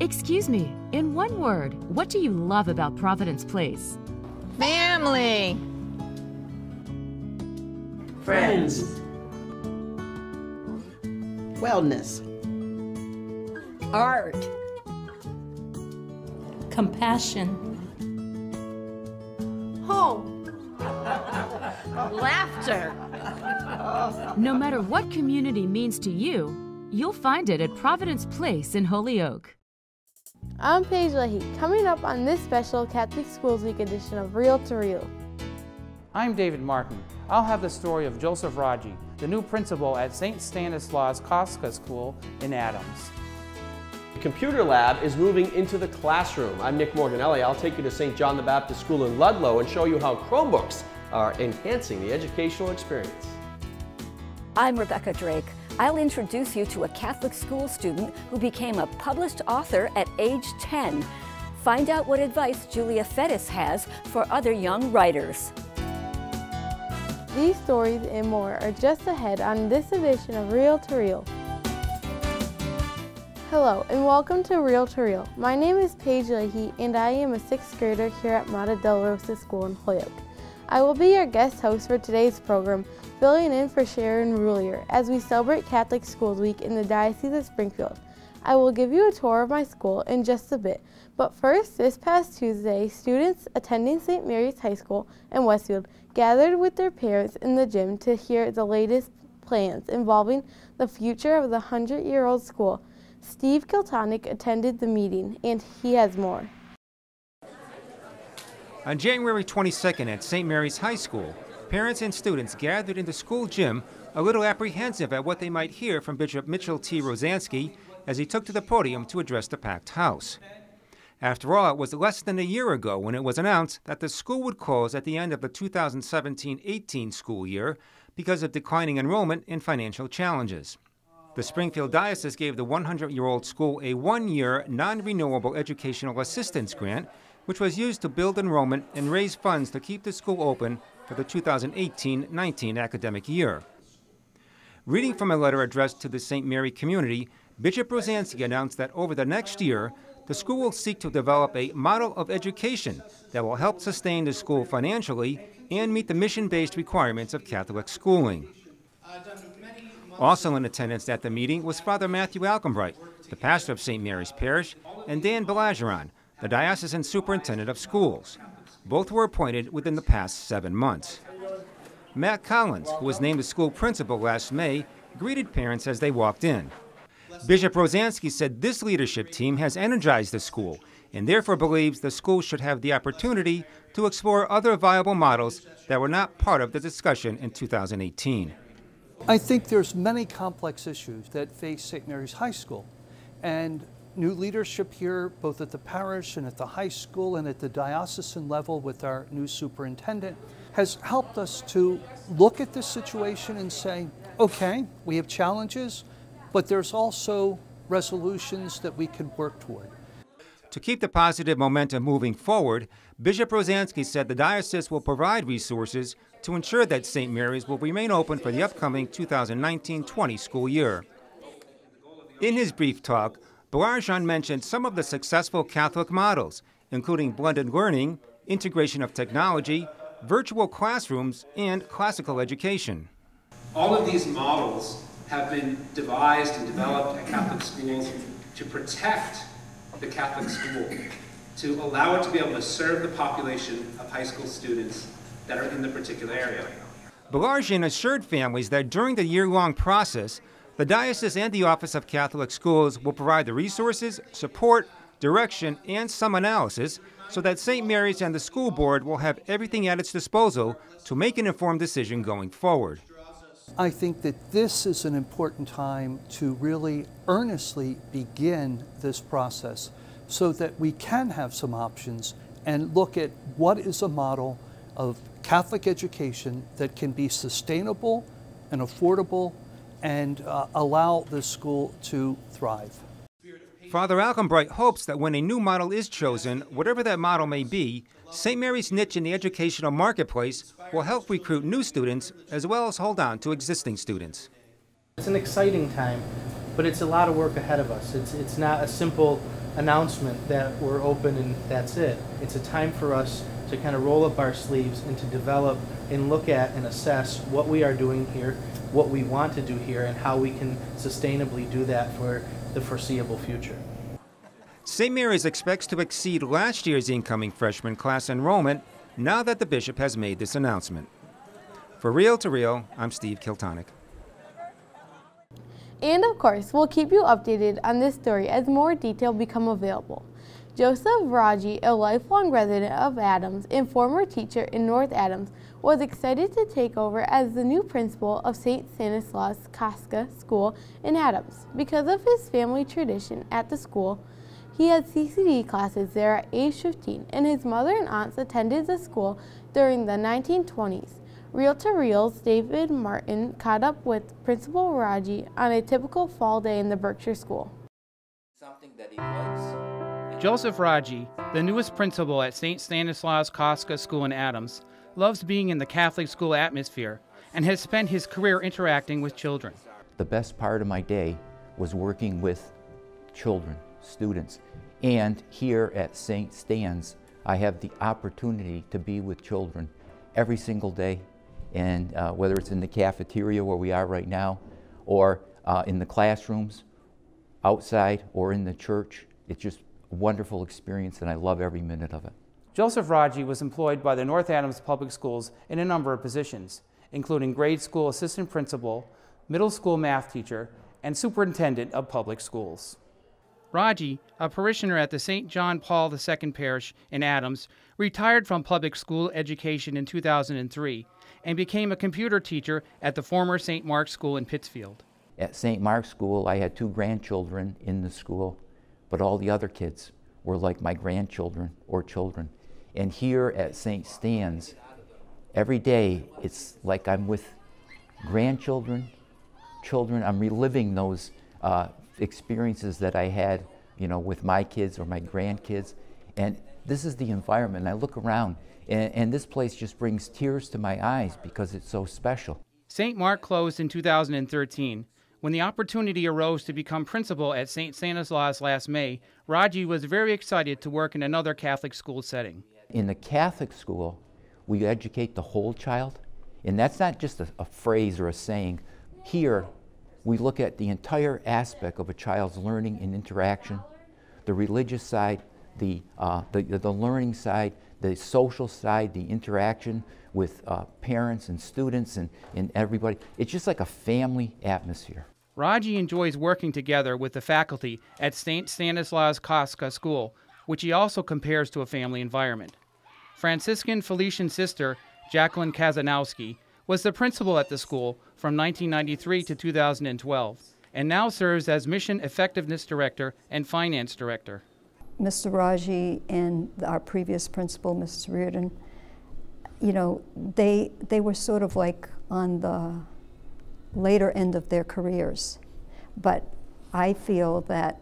Excuse me, in one word, what do you love about Providence Place? Family. Friends. Wellness. Art. Compassion. Home. Laughter. No matter what community means to you, you'll find it at Providence Place in Holyoke. I'm Paige Leahy, coming up on this special Catholic Schools Week edition of Reel to Reel. I'm David Martin. I'll have the story of Joseph Raji, the new principal at St. Stanislaus Kostka School in Adams. The computer lab is moving into the classroom. I'm Nick Morganelli. I'll take you to St. John the Baptist School in Ludlow and show you how Chromebooks are enhancing the educational experience. I'm Rebecca Drake. I'll introduce you to a Catholic school student who became a published author at age 10. Find out what advice Julia Fettis has for other young writers. These stories and more are just ahead on this edition of Reel to Reel. Hello and welcome to Reel to Reel. My name is Paige Leahy and I am a 6th grader here at MATER Dolorosa School in Holyoke. I will be your guest host for today's program, filling in for Sharon Roulier as we celebrate Catholic Schools Week in the Diocese of Springfield. I will give you a tour of my school in just a bit, but first, this past Tuesday, students attending St. Mary's High School in Westfield gathered with their parents in the gym to hear the latest plans involving the future of the 100-year-old school. Steve Kiltonic attended the meeting, and he has more. On January 22nd at St. Mary's High School, parents and students gathered in the school gym a little apprehensive at what they might hear from Bishop Mitchell T. Rosansky as he took to the podium to address the packed house. After all, it was less than a year ago when it was announced that the school would close at the end of the 2017-18 school year because of declining enrollment and financial challenges. The Springfield Diocese gave the 100-year-old school a one-year, non-renewable educational assistance grant, which was used to build enrollment and raise funds to keep the school open for the 2018-19 academic year. Reading from a letter addressed to the St. Mary community, Bishop Rosansky announced that over the next year, the school will seek to develop a model of education that will help sustain the school financially and meet the mission-based requirements of Catholic schooling. Also in attendance at the meeting was Father Matthew Alcombright, the pastor of St. Mary's Parish, and Dan Belageron, the diocesan superintendent of schools. Both were appointed within the past 7 months. Matt Collins, who was named the school principal last May, greeted parents as they walked in. Bishop Rosansky said this leadership team has energized the school and therefore believes the school should have the opportunity to explore other viable models that were not part of the discussion in 2018. I think there's many complex issues that face St. Mary's High School, and new leadership here, both at the parish and at the high school and at the diocesan level with our new superintendent, has helped us to look at this situation and say, okay, we have challenges, but there's also resolutions that we can work toward. To keep the positive momentum moving forward, Bishop Rosansky said the diocese will provide resources to ensure that St. Mary's will remain open for the upcoming 2019-20 school year. In his brief talk, Belageron mentioned some of the successful Catholic models, including blended learning, integration of technology, virtual classrooms, and classical education. All of these models have been devised and developed at Catholic schools to protect the Catholic school, to allow it to be able to serve the population of high school students that are in the particular area. Belageron assured families that during the year-long process, the Diocese and the Office of Catholic Schools will provide the resources, support, direction, and some analysis so that St. Mary's and the school board will have everything at its disposal to make an informed decision going forward. I think that this is an important time to really earnestly begin this process so that we can have some options and look at what is a model of Catholic education that can be sustainable and affordable and allow the school to thrive. Father Alcombright hopes that when a new model is chosen, whatever that model may be, St. Mary's niche in the educational marketplace will help recruit new students as well as hold on to existing students. It's an exciting time, but it's a lot of work ahead of us. It's not a simple announcement that we're open and that's it. It's a time for us to kind of roll up our sleeves and to develop and look at and assess what we are doing here, what we want to do here, and how we can sustainably do that for the foreseeable future. St. Mary's expects to exceed last year's incoming freshman class enrollment now that the bishop has made this announcement. For Real to Real, I'm Steve Kiltonic. And of course, we'll keep you updated on this story as more detail become available. Joseph Raji, a lifelong resident of Adams and former teacher in North Adams, was excited to take over as the new principal of St. Stanislaus Kostka School in Adams. Because of his family tradition at the school, he had CCD classes there at age 15, and his mother and aunts attended the school during the 1920s. Real to Real's David Martin caught up with Principal Raji on a typical fall day in the Berkshire School. Something that he likes. Joseph Raji, the newest principal at St. Stanislaus Kostka School in Adams, loves being in the Catholic school atmosphere and has spent his career interacting with children. The best part of my day was working with children, students, and here at St. Stan's, I have the opportunity to be with children every single day, and whether it's in the cafeteria where we are right now, or in the classrooms, outside, or in the church, it's just a wonderful experience, and I love every minute of it. Joseph Raji was employed by the North Adams Public Schools in a number of positions, including grade school assistant principal, middle school math teacher, and superintendent of public schools. Raji, a parishioner at the St. John Paul II Parish in Adams, retired from public school education in 2003 and became a computer teacher at the former St. Mark's School in Pittsfield. At St. Mark's School, I had 2 grandchildren in the school, but all the other kids were like my grandchildren or children. And here at St. Stan's, every day it's like I'm with grandchildren, children. I'm reliving those experiences that I had, you know, with my kids or my grandkids. And this is the environment. I look around, and this place just brings tears to my eyes because it's so special. St. Mark closed in 2013. When the opportunity arose to become principal at St. Stanislaus last May, Raji was very excited to work in another Catholic school setting. In the Catholic school, we educate the whole child, and that's not just a phrase or a saying. Here, we look at the entire aspect of a child's learning and interaction, the religious side, the learning side, the social side, the interaction with parents and students and everybody. It's just like a family atmosphere. Raji enjoys working together with the faculty at St. Stanislaus Kostka School, which he also compares to a family environment. Franciscan Felician sister Jacqueline Kazanowski was the principal at the school from 1993 to 2012, and now serves as Mission Effectiveness Director and Finance Director. Mr. Raji and our previous principal, Mrs. Reardon, you know, they were sort of like on the later end of their careers. But I feel that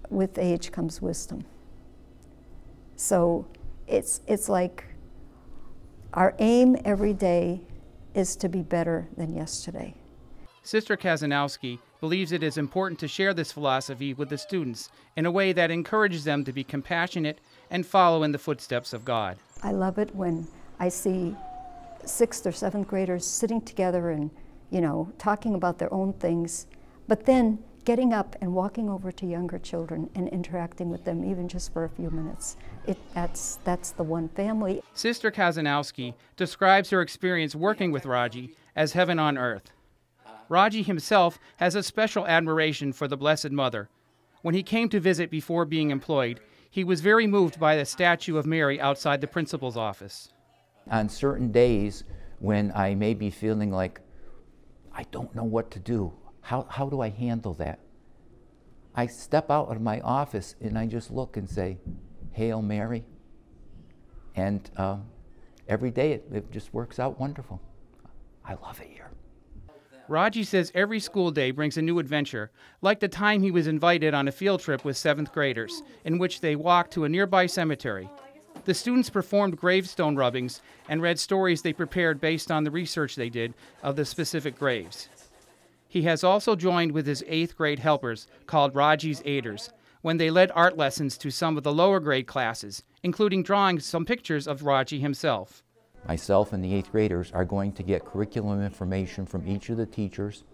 with age comes wisdom. So it's like our aim every day is to be better than yesterday. Sister Kazanowski believes it is important to share this philosophy with the students in a way that encourages them to be compassionate and follow in the footsteps of God. I love it when I see 6th or 7th graders sitting together and, you know, talking about their own things, but then getting up and walking over to younger children and interacting with them even just for a few minutes. That's the one family. Sister Kazanowski describes her experience working with Raji as heaven on earth. Raji himself has a special admiration for the Blessed Mother. When he came to visit before being employed, he was very moved by the statue of Mary outside the principal's office. On certain days when I may be feeling like, I don't know what to do, how do I handle that? I step out of my office and I just look and say, Hail Mary. And every day it just works out wonderful. I love it here. Raji says every school day brings a new adventure, like the time he was invited on a field trip with 7th graders, in which they walked to a nearby cemetery. The students performed gravestone rubbings and read stories they prepared based on the research they did of the specific graves. He has also joined with his 8th grade helpers, called Raji's Aiders, when they led art lessons to some of the lower grade classes, including drawing some pictures of Raji himself. Myself and the 8th graders are going to get curriculum information from each of the teachers.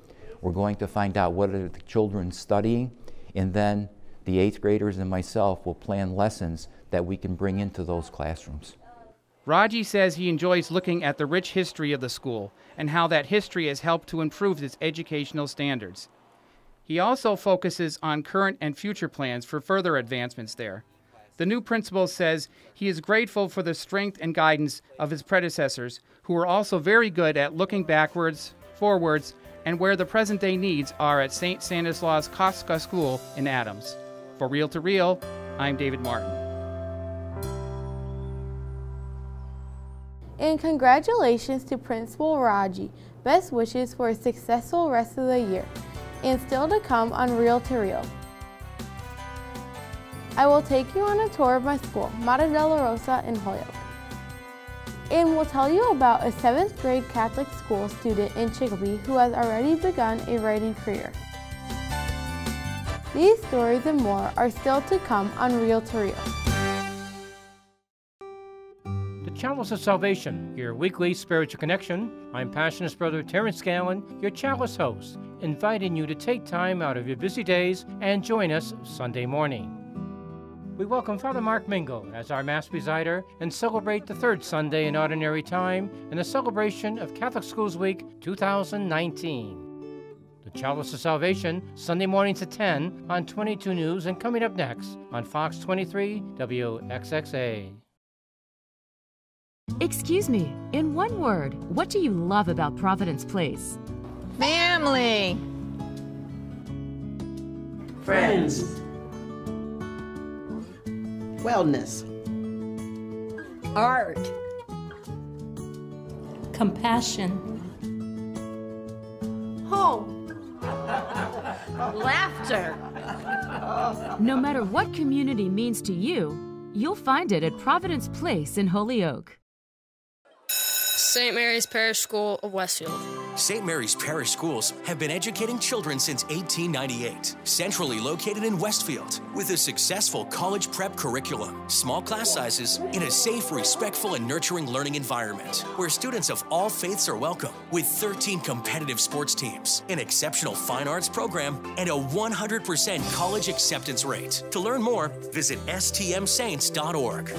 We're going to find out what are the children studying, and then the 8th graders and myself will plan lessons that we can bring into those classrooms. Raji says he enjoys looking at the rich history of the school and how that history has helped to improve its educational standards. He also focuses on current and future plans for further advancements there. The new principal says he is grateful for the strength and guidance of his predecessors, who were also very good at looking backwards, forwards, and where the present-day needs are at St. Stanislaus Kostka School in Adams. For Reel to Reel, I'm David Martin. And congratulations to Principal Raji. Best wishes for a successful rest of the year. And still to come on Reel to Reel. I will take you on a tour of my school, MATER Dolorosa in Holyoke. And we'll tell you about a 7th grade Catholic school student in Chicopee who has already begun a writing career. These stories and more are still to come on Reel to Reel. The Chalice of Salvation, your weekly spiritual connection. I'm Passionist Brother Terrence Gallon, your Chalice host, inviting you to take time out of your busy days and join us Sunday morning. We welcome Father Mark Mingo as our Mass presider and celebrate the 3rd Sunday in Ordinary Time in the celebration of Catholic Schools Week 2019. The Chalice of Salvation, Sunday mornings at 10 on 22 News and coming up next on Fox 23 WXXA. Excuse me, in one word, what do you love about Providence Place? Family. Friends. Wellness. Art. Compassion. Home. Laughter. No matter what community means to you, you'll find it at Providence Place in Holyoke. St. Mary's Parish School of Westfield. St. Mary's Parish Schools have been educating children since 1898, centrally located in Westfield, with a successful college prep curriculum, small class sizes, in a safe, respectful, and nurturing learning environment, where students of all faiths are welcome, with 13 competitive sports teams, an exceptional fine arts program, and a 100% college acceptance rate. To learn more, visit stmsaints.org.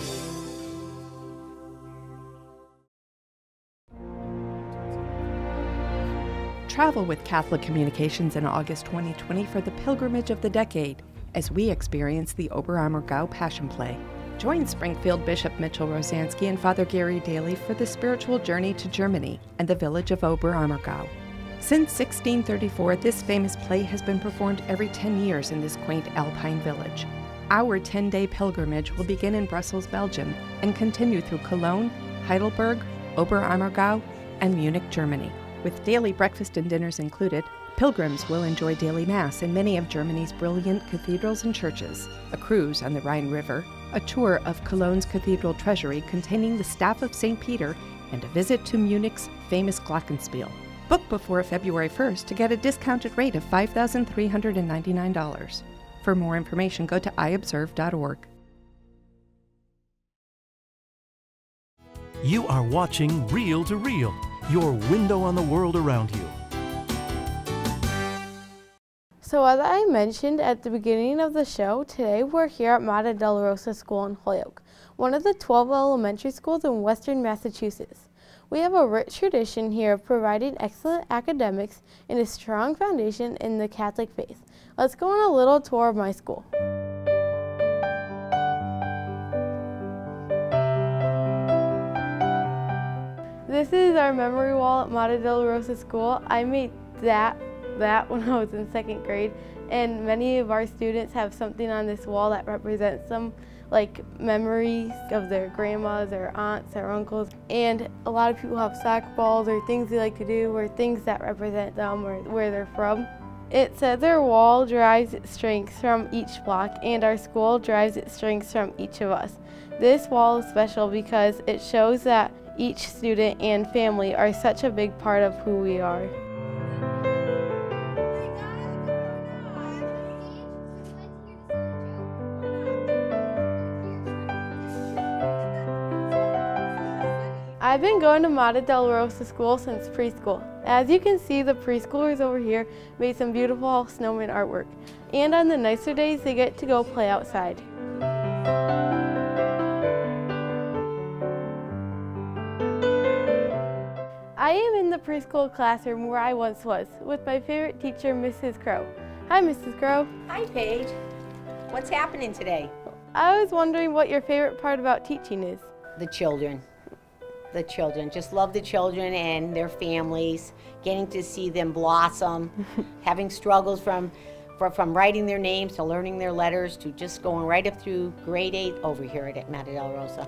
Travel with Catholic Communications in August 2020 for the pilgrimage of the decade as we experience the Oberammergau Passion Play. Join Springfield Bishop Mitchell Rosansky and Father Gary Daly for the spiritual journey to Germany and the village of Oberammergau. Since 1634, this famous play has been performed every 10 years in this quaint alpine village. Our 10-day pilgrimage will begin in Brussels, Belgium, and continue through Cologne, Heidelberg, Oberammergau, and Munich, Germany. With daily breakfast and dinners included, pilgrims will enjoy daily Mass in many of Germany's brilliant cathedrals and churches, a cruise on the Rhine River, a tour of Cologne's cathedral treasury containing the staff of St. Peter, and a visit to Munich's famous Glockenspiel. Book before February 1st to get a discounted rate of $5,399. For more information, go to iobserve.org. You are watching Reel to Reel, your window on the world around you. So as I mentioned at the beginning of the show, today we're here at MATER Dolorosa School in Holyoke, one of the 12 elementary schools in western Massachusetts. We have a rich tradition here of providing excellent academics and a strong foundation in the Catholic faith. Let's go on a little tour of my school. This is our memory wall at MATER Dolorosa School. I made that when I was in 2nd grade, and many of our students have something on this wall that represents them, like memories of their grandmas or aunts or uncles. And a lot of people have soccer balls or things they like to do or things that represent them or where they're from. It says our wall derives its strength from each block, and our school derives its strengths from each of us. This wall is special because it shows that each student and family are such a big part of who we are. I've been going to MATER Dolorosa school since preschool. As you can see, the preschoolers over here made some beautiful snowman artwork. And on the nicer days, they get to go play outside. I am in the preschool classroom where I once was, with my favorite teacher, Mrs. Crow. Hi, Mrs. Crow. Hi, Paige. What's happening today? I was wondering what your favorite part about teaching is. The children. The children. Just love the children and their families, getting to see them blossom, having struggles from writing their names to learning their letters to just going right up through grade 8 over here at MATER Dolorosa.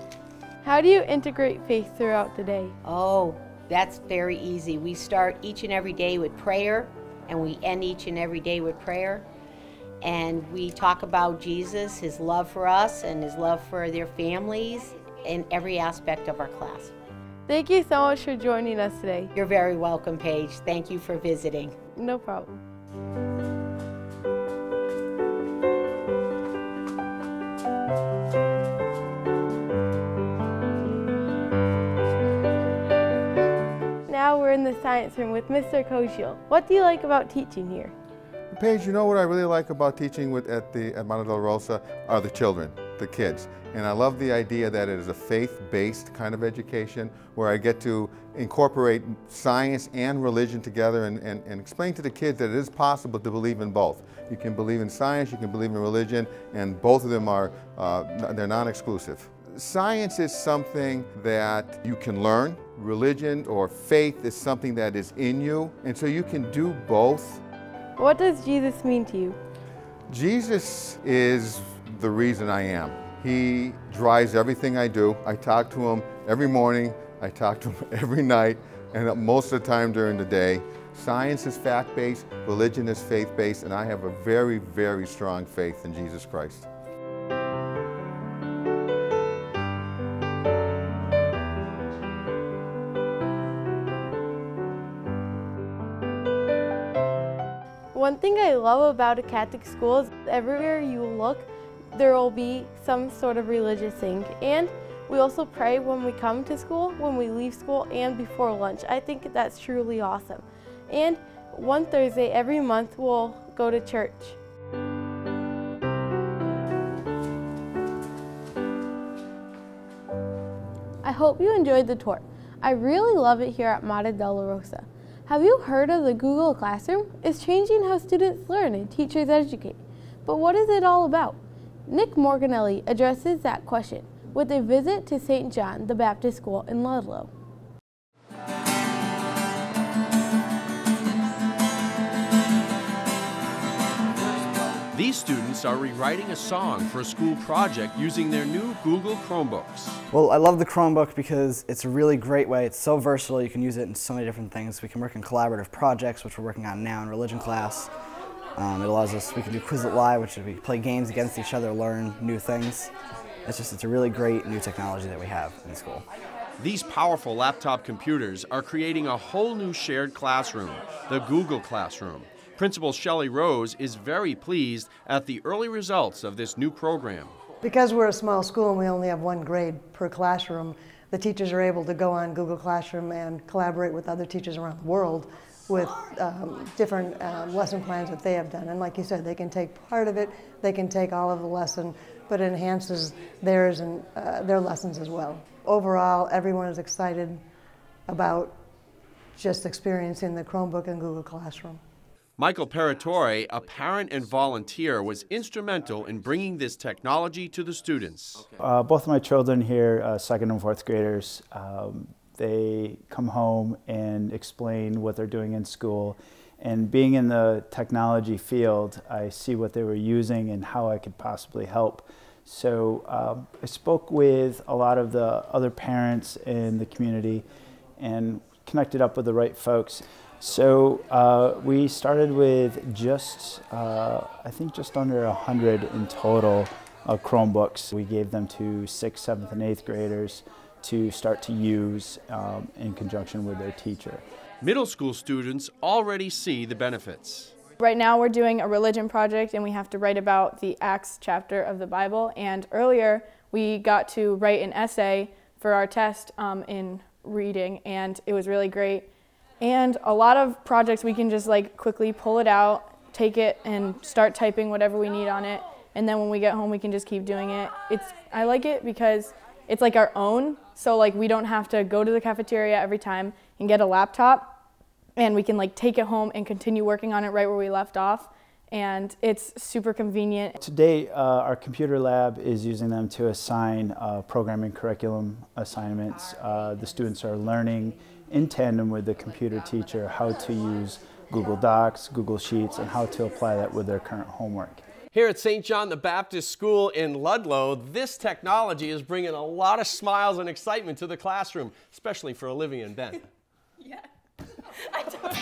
How do you integrate faith throughout the day? Oh, that's very easy. We start each and every day with prayer, and we end each and every day with prayer. And we talk about Jesus, his love for us, and his love for their families in every aspect of our class. Thank you so much for joining us today. You're very welcome, Paige. Thank you for visiting. No problem. Now we're in the science room with Mr. Koshiel. What do you like about teaching here? Paige, you know what I really like about teaching at MATER Dolorosa are the children, the kids. And I love the idea that it is a faith-based kind of education where I get to incorporate science and religion together and explain to the kids that it is possible to believe in both. You can believe in science, you can believe in religion, and both of them are, they're non-exclusive. Science is something that you can learn. Religion or faith is something that is in you, and so you can do both. What does Jesus mean to you? Jesus is the reason I am. He drives everything I do. I talk to him every morning, I talk to him every night, and most of the time during the day. Science is fact-based, religion is faith-based, and I have a very, very strong faith in Jesus Christ. One thing I love about a Catholic school is everywhere you look, there will be some sort of religious thing. And we also pray when we come to school, when we leave school, and before lunch. I think that's truly awesome. And one Thursday every month, we'll go to church. I hope you enjoyed the tour. I really love it here at MATER Dolorosa. Have you heard of the Google Classroom? It's changing how students learn and teachers educate. But what is it all about? Nick Morganelli addresses that question with a visit to St. John the Baptist School in Ludlow. These students are rewriting a song for a school project using their new Google Chromebooks. Well, I love the Chromebook because it's a really great way. It's so versatile. You can use it in so many different things. We can work in collaborative projects, which we're working on now in religion class. It allows us, we can do Quizlet Live, which is we play games against each other, learn new things. It's a really great new technology that we have in school. These powerful laptop computers are creating a whole new shared classroom, the Google Classroom. Principal Shelley Rose is very pleased at the early results of this new program. Because we're a small school and we only have one grade per classroom, the teachers are able to go on Google Classroom and collaborate with other teachers around the world with different lesson plans that they have done. And like you said, they can take part of it, they can take all of the lesson, but it enhances theirs and their lessons as well. Overall, everyone is excited about just experiencing the Chromebook and Google Classroom. Michael Peratore, a parent and volunteer, was instrumental in bringing this technology to the students. Both of my children here, second and fourth graders, they come home and explain what they're doing in school. And being in the technology field, I see what they were using and how I could possibly help. So I spoke with a lot of the other parents in the community and connected up with the right folks. So we started with just, I think just under 100 in total Chromebooks. We gave them to 6th, 7th, and 8th graders to start to use in conjunction with their teacher. Middle school students already see the benefits. Right now we're doing a religion project and we have to write about the Acts chapter of the Bible. And earlier we got to write an essay for our test in reading, and it was really great. And a lot of projects we can just like quickly pull it out, take it, and start typing whatever we need on it. And then when we get home, we can just keep doing it. I like it because it's like our own, so like we don't have to go to the cafeteria every time and get a laptop, and we can like take it home and continue working on it right where we left off. And it's super convenient. Today, our computer lab is using them to assign programming curriculum assignments. The students are learning in tandem with the computer teacher how to use Google Docs, Google Sheets, and how to apply that with their current homework. Here at St. John the Baptist School in Ludlow, this technology is bringing a lot of smiles and excitement to the classroom, especially for Olivia and Ben. Yeah. I don't.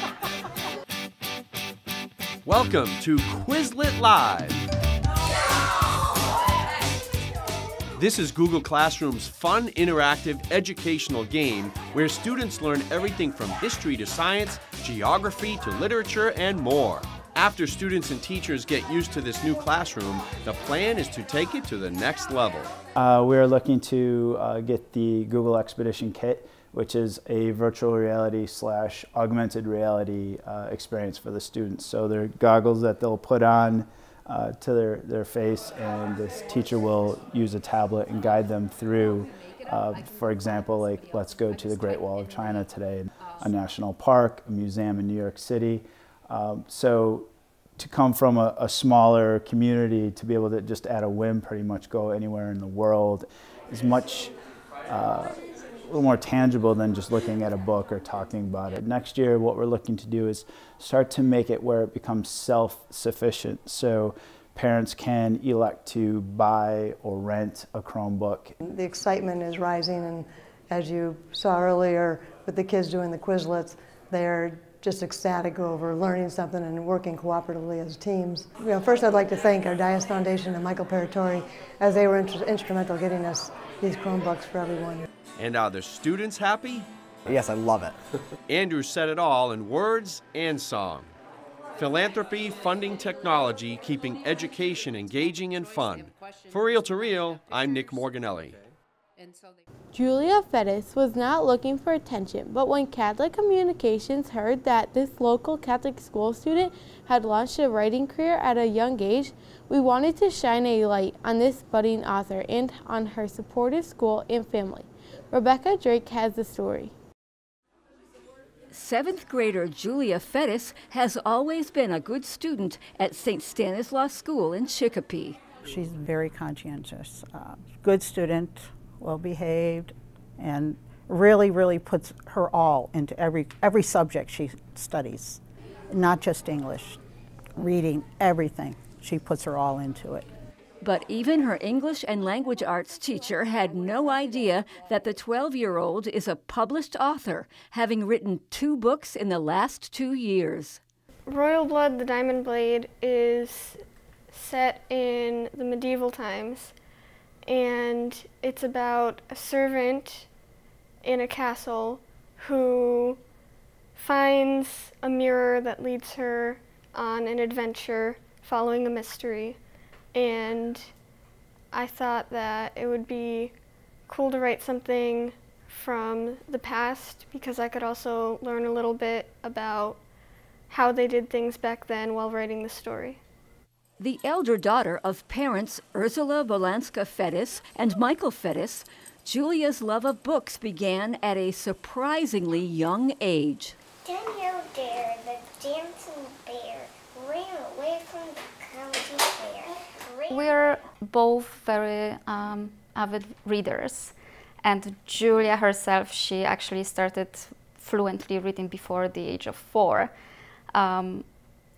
Welcome to Quizlet Live. This is Google Classroom's fun, interactive, educational game where students learn everything from history to science, geography to literature, and more. After students and teachers get used to this new classroom, the plan is to take it to the next level. We're looking to get the Google Expedition Kit, which is a virtual reality / augmented reality experience for the students. So they're goggles that they'll put on to their face, and this teacher will use a tablet and guide them through, for example, like let's go to the Great Wall of China today, a national park, a museum in New York City. So to come from a smaller community to be able to just at a whim pretty much go anywhere in the world is much a little more tangible than just looking at a book or talking about it. Next year, what we're looking to do is start to make it where it becomes self-sufficient. So parents can elect to buy or rent a Chromebook. The excitement is rising, and as you saw earlier with the kids doing the Quizlets, they're just ecstatic over learning something and working cooperatively as teams. First I'd like to thank our Diocese Foundation and Michael Paratori, as they were instrumental in getting us these Chromebooks for everyone. And are the students happy? Yes, I love it. Andrew said it all in words and song. Philanthropy, funding technology, keeping education engaging and fun. For Real to Real, I'm Nick Morganelli. Julia Fettis was not looking for attention, but when Catholic Communications heard that this local Catholic school student had launched a writing career at a young age, we wanted to shine a light on this budding author and on her supportive school and family. Rebecca Drake has the story. 7th grader Julia Fettis has always been a good student at St. Stanislaus School in Chicopee. She's very conscientious, good student, well behaved, and really puts her all into every subject she studies, not just English, reading, everything. She puts her all into it. But even her English and language arts teacher had no idea that the 12-year-old is a published author, having written 2 books in the last 2 years. Royal Blood, the Diamond Blade is set in the medieval times, and it's about a servant in a castle who finds a mirror that leads her on an adventure following a mystery. And I thought that it would be cool to write something from the past, because I could also learn a little bit about how they did things back then while writing the story. The elder daughter of parents Ursula Volanska Fettis and Michael Fettis, Julia's love of books began at a surprisingly young age. Danielle Dare, the dancing bear, ran away from the county fair. We're both very avid readers, and Julia herself, she actually started fluently reading before the age of 4.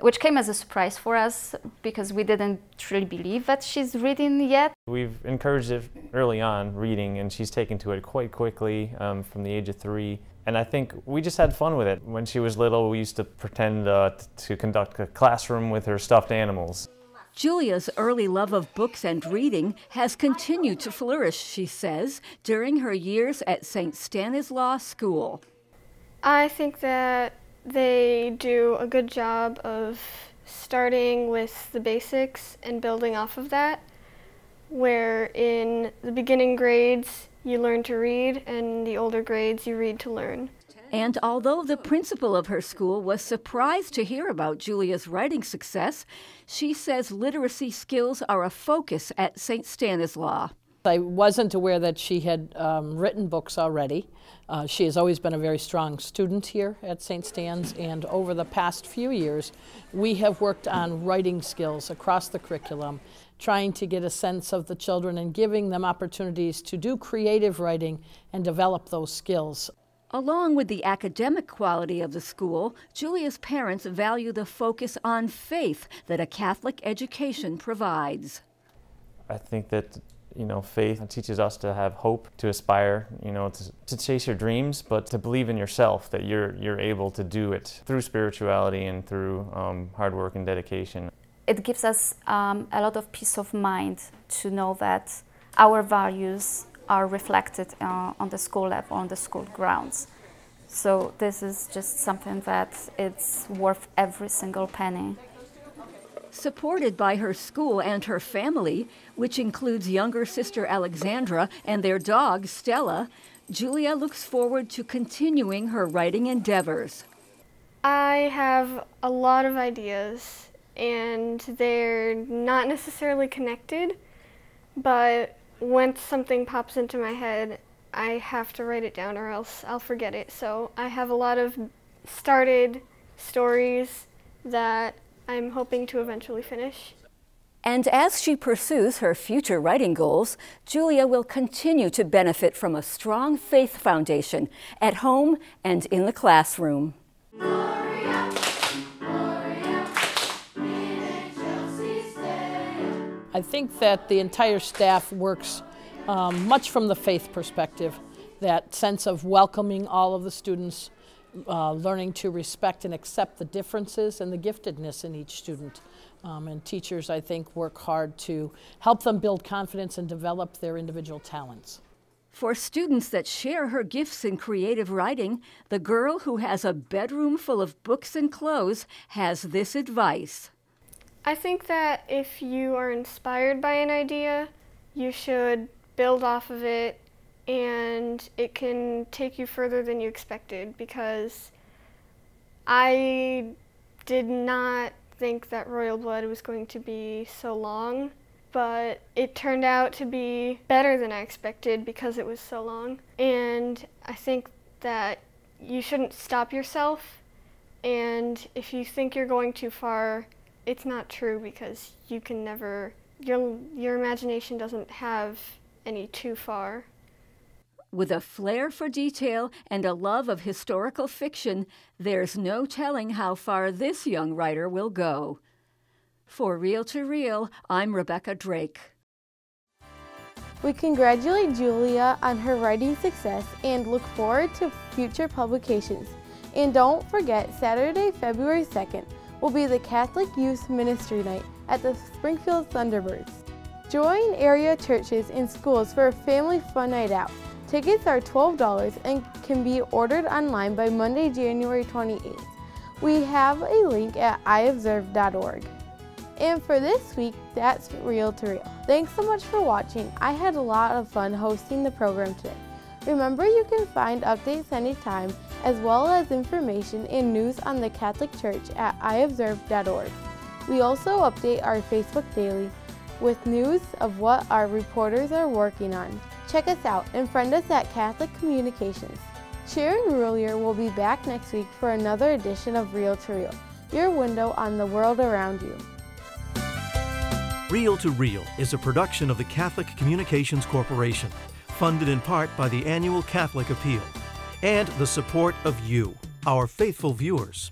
Which came as a surprise for us because we didn't really believe that she's reading yet. We've encouraged it early on, reading, and she's taken to it quite quickly from the age of 3. And I think we just had fun with it. When she was little, we used to pretend to conduct a classroom with her stuffed animals. Julia's early love of books and reading has continued to flourish, she says, during her years at St. Stanislaus School. I think that they do a good job of starting with the basics and building off of that, where in the beginning grades you learn to read, and the older grades you read to learn. And although the principal of her school was surprised to hear about Julia's writing success, she says literacy skills are a focus at St. Stanislaus. I wasn't aware that she had written books already. She has always been a very strong student here at St. Stan's, and over the past few years we have worked on writing skills across the curriculum, trying to get a sense of the children and giving them opportunities to do creative writing and develop those skills. Along with the academic quality of the school, Julia's parents value the focus on faith that a Catholic education provides. I think that faith teaches us to have hope, to aspire, to chase your dreams, but to believe in yourself, that you're able to do it through spirituality and through hard work and dedication. It gives us a lot of peace of mind to know that our values are reflected on the school level, on the school grounds. So this is just something that it's worth every single penny. Supported by her school and her family, which includes younger sister Alexandra and their dog Stella, Julia looks forward to continuing her writing endeavors. I have a lot of ideas, and they're not necessarily connected, but once something pops into my head, I have to write it down or else I'll forget it. So I have a lot of started stories that I'm hoping to eventually finish. And as she pursues her future writing goals, Julia will continue to benefit from a strong faith foundation at home and in the classroom. I think that the entire staff works much from the faith perspective, that sense of welcoming all of the students, learning to respect and accept the differences and the giftedness in each student. And teachers, I think, work hard to help them build confidence and develop their individual talents. For students that share her gifts in creative writing, the girl who has a bedroom full of books and clothes has this advice. I think that if you are inspired by an idea, you should build off of it, and it can take you further than you expected, because I did not think that Royal Blood was going to be so long, but it turned out to be better than I expected because it was so long. And I think that you shouldn't stop yourself, and if you think you're going too far, it's not true, because you can never, your imagination doesn't have any too far. With a flair for detail and a love of historical fiction, there's no telling how far this young writer will go. For Reel to Reel, I'm Rebecca Drake. We congratulate Julia on her writing success and look forward to future publications. And don't forget, Saturday, February 2nd, will be the Catholic Youth Ministry Night at the Springfield Thunderbirds. Join area churches and schools for a family fun night out. Tickets are $12 and can be ordered online by Monday, January 28th. We have a link at iobserve.org. And for this week, that's Reel to Reel. Thanks so much for watching. I had a lot of fun hosting the program today. Remember, you can find updates anytime, as well as information and news on the Catholic Church at iobserve.org. We also update our Facebook daily with news of what our reporters are working on. Check us out and friend us at Catholic Communications. Sharon Rulier will be back next week for another edition of Reel to Reel, your window on the world around you. Reel to Reel is a production of the Catholic Communications Corporation, funded in part by the annual Catholic Appeal, and the support of you, our faithful viewers.